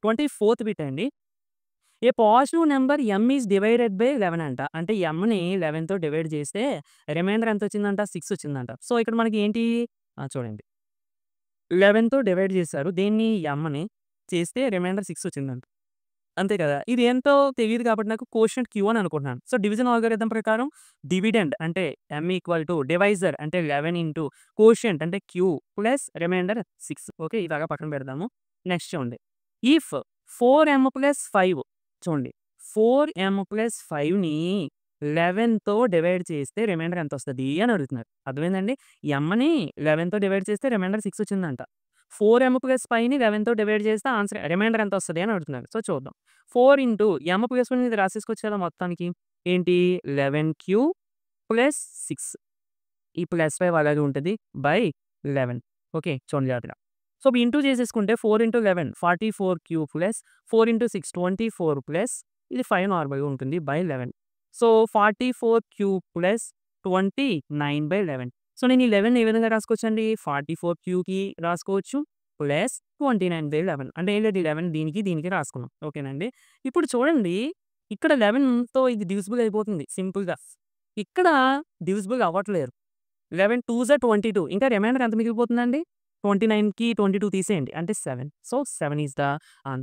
24th bit అండి. A positive number m is divided by 11 అంట. అంటే mని 11తో డివైడ్ చేస్తే రిమైండర్ ఎంతొచ్చిందంట? 6 వచ్చిందంట. సో, ఇక్కడ మనకి ఏంటి చూడండి. 11తో డివైడ్ చేశారు. దేన్ని? mని చేస్తే రిమైండర్ 6 వచ్చిందంట. అంతే కదా! ఇది ఎంతో తెలీదు కాబట్టి నాకు కోషియంట్ q అని అనుకుంటున్నాను. సో, డివిజన్ అల్గోరిథం ప్రకారం డివిడెండ్ అంటే m ఈక్వల్ టు డివైజర్ అంటే 11 ఇంటూ కోషియంట్ అంటే q ప్లస్ రిమైండర్ 6. ఓకే. ఇలాగా పక్కన పెడదాము. నెక్స్ట్ చూడండి. ఇఫ్ 4m ప్లస్ 5 చూడండి. 4m ప్లస్ 5ని 11తో డివైడ్ చేస్తే రిమైండర్ ఎంతొస్తది అని అడుగుతున్నారు. అర్థమైందండి? mని 11తో డివైడ్ చేస్తే రిమైండర్ 6 వచ్చిందంట. 4m ప్లస్ 5ని 11తో డివైడ్ చేస్తే ఆన్సర్ రిమైండర్ ఎంతొస్తది అని అడుగుతున్నారు. సో, చూద్దాం. 4 ఇంటూ m ప్లస్ 1 ఇది రాసేసుకోవచ్చు కదా మొత్తానికి. ఏంటి? 11q ప్లస్ 6 ఈ ప్లస్ 5 అలాగే ఉంటది బై 11. ఓకే. చూడండి జాగ్రత్తగా. సో, ఇంటూ చేసేసుకుంటే 4 into 11 44q plus 4 into 6 24 plus ఇది 5 నార్మల్‌గా ఉంటుంది by 11. So, 44q plus 29 by 11. So, నేను ఈ 11 ఏ విధంగా రాసుకోవచ్చండి? 44qకి రాసుకోవచ్చు ప్లస్ 29 బై 11. అంటే ఏం లేదు 11 దీనికి, దీనికి రాసుకున్నాం. ఓకేనండి. ఇప్పుడు చూడండి ఇక్కడ 11తో ఇది డివిజిబుల్ అయిపోతుంది సింపుల్‌గా. ఇక్కడ డివిజిబుల్ అవ్వట్లేదు. 11 2 జా 22 ఇంకా రిమైండర్ ఎంత మిగిలిపోతుందండి? 29కి 22 తీసేయండి. అంటే 7. So, 7 is the answer.